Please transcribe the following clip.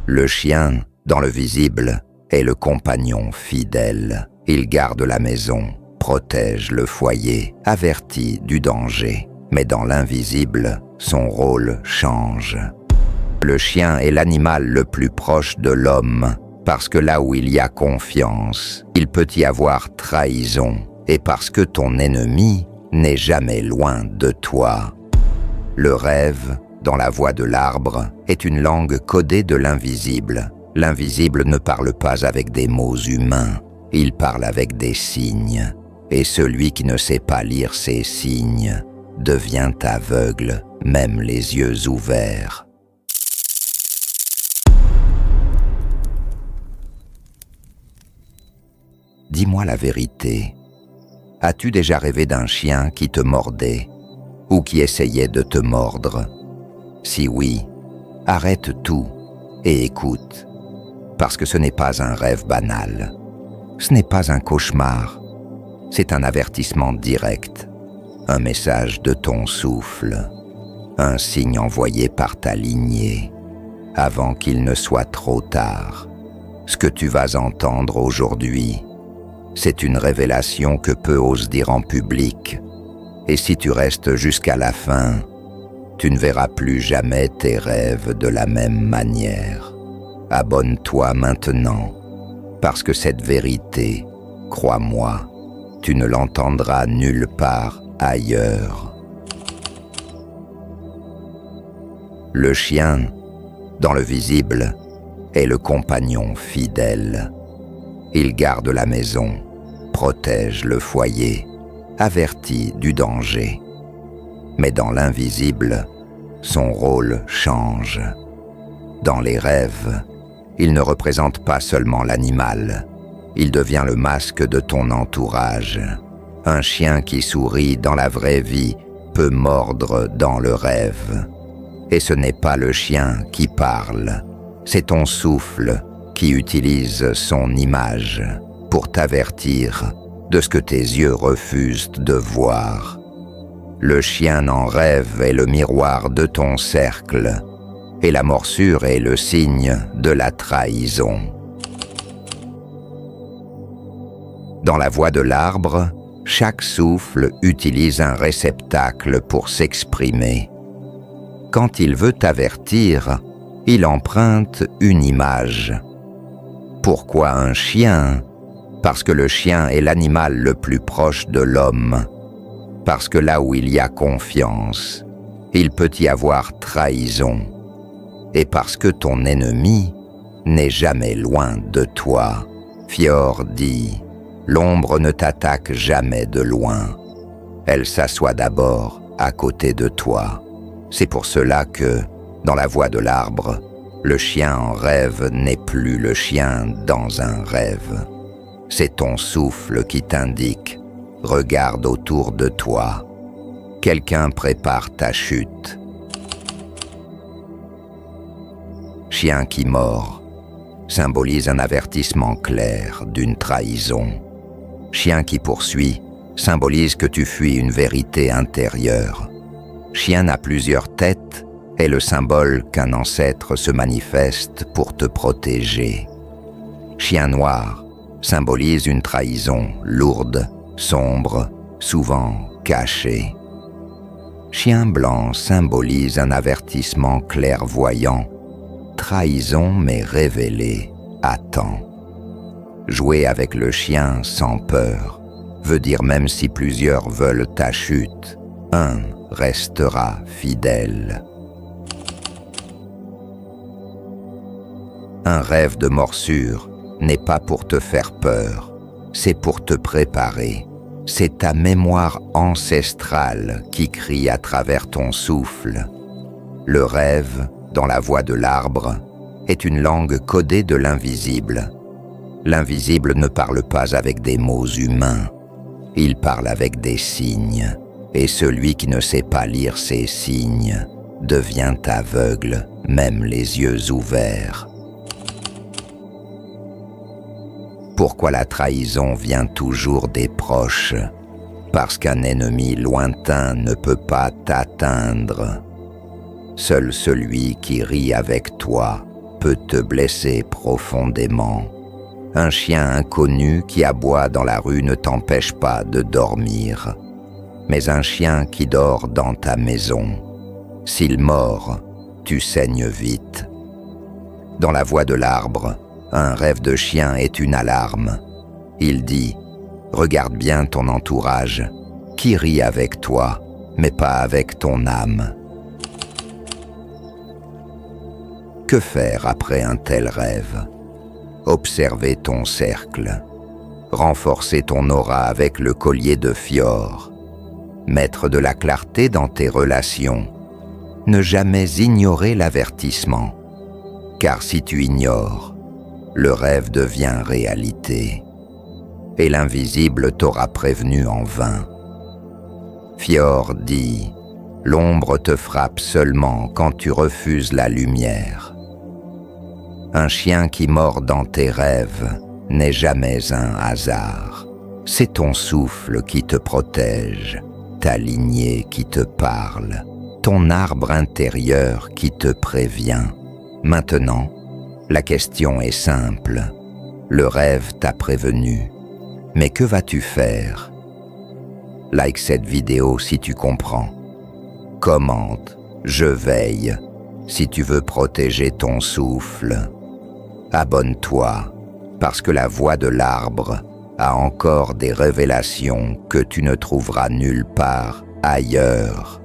Le chien, dans le visible, est le compagnon fidèle. Il garde la maison, protège le foyer, avertit du danger. Mais dans l'invisible, son rôle change. Le chien est l'animal le plus proche de l'homme, parce que là où il y a confiance, il peut y avoir trahison, et parce que ton ennemi n'est jamais loin de toi. Le rêve, dans la voix de l'arbre, est une langue codée de l'invisible. L'invisible ne parle pas avec des mots humains, il parle avec des signes. Et celui qui ne sait pas lire ces signes devient aveugle, même les yeux ouverts. Dis-moi la vérité. As-tu déjà rêvé d'un chien qui te mordait ou qui essayait de te mordre? Si oui, arrête tout et écoute, parce que ce n'est pas un rêve banal. Ce n'est pas un cauchemar, c'est un avertissement direct, un message de ton souffle, un signe envoyé par ta lignée, avant qu'il ne soit trop tard. Ce que tu vas entendre aujourd'hui, c'est une révélation que peu osent dire en public, et si tu restes jusqu'à la fin, tu ne verras plus jamais tes rêves de la même manière. Abonne-toi maintenant, parce que cette vérité, crois-moi, tu ne l'entendras nulle part ailleurs. Le chien, dans le visible, est le compagnon fidèle. Il garde la maison, protège le foyer, avertit du danger. Mais dans l'invisible, son rôle change. Dans les rêves, il ne représente pas seulement l'animal, il devient le masque de ton entourage. Un chien qui sourit dans la vraie vie peut mordre dans le rêve. Et ce n'est pas le chien qui parle, c'est ton souffle qui utilise son image pour t'avertir de ce que tes yeux refusent de voir. Le chien en rêve est le miroir de ton cercle, et la morsure est le signe de la trahison. Dans la voix de l'arbre, chaque souffle utilise un réceptacle pour s'exprimer. Quand il veut t'avertir, il emprunte une image. Pourquoi un chien? Parce que le chien est l'animal le plus proche de l'homme. Parce que là où il y a confiance, il peut y avoir trahison. Et parce que ton ennemi n'est jamais loin de toi. Fjord dit, l'ombre ne t'attaque jamais de loin. Elle s'assoit d'abord à côté de toi. C'est pour cela que, dans la voix de l'arbre, le chien en rêve n'est plus le chien dans un rêve. C'est ton souffle qui t'indique. Regarde autour de toi. Quelqu'un prépare ta chute. Chien qui mord symbolise un avertissement clair d'une trahison. Chien qui poursuit symbolise que tu fuis une vérité intérieure. Chien à plusieurs têtes est le symbole qu'un ancêtre se manifeste pour te protéger. Chien noir symbolise une trahison lourde, sombre, souvent cachée. Chien blanc symbolise un avertissement clairvoyant, trahison mais révélée à temps. Jouer avec le chien sans peur veut dire même si plusieurs veulent ta chute, un restera fidèle. Un rêve de morsure n'est pas pour te faire peur, c'est pour te préparer. C'est ta mémoire ancestrale qui crie à travers ton souffle. Le rêve, dans la voix de l'arbre, est une langue codée de l'invisible. L'invisible ne parle pas avec des mots humains, il parle avec des signes. Et celui qui ne sait pas lire ces signes devient aveugle, même les yeux ouverts. Pourquoi la trahison vient toujours des proches? Parce qu'un ennemi lointain ne peut pas t'atteindre. Seul celui qui rit avec toi peut te blesser profondément. Un chien inconnu qui aboie dans la rue ne t'empêche pas de dormir. Mais un chien qui dort dans ta maison, s'il mord, tu saignes vite. Dans la voix de l'arbre, un rêve de chien est une alarme. Il dit « Regarde bien ton entourage, qui rit avec toi, mais pas avec ton âme. » Que faire après un tel rêve? Observer ton cercle, renforcer ton aura avec le collier de Fior, mettre de la clarté dans tes relations, ne jamais ignorer l'avertissement, car si tu ignores, le rêve devient réalité, et l'invisible t'aura prévenu en vain. Fior dit « L'ombre te frappe seulement quand tu refuses la lumière. » Un chien qui mord dans tes rêves n'est jamais un hasard. C'est ton souffle qui te protège, ta lignée qui te parle, ton arbre intérieur qui te prévient. Maintenant, la question est simple. Le rêve t'a prévenu, mais que vas-tu faire? Like cette vidéo si tu comprends. Commente, je veille, si tu veux protéger ton souffle. Abonne-toi, parce que la voix de l'arbre a encore des révélations que tu ne trouveras nulle part ailleurs.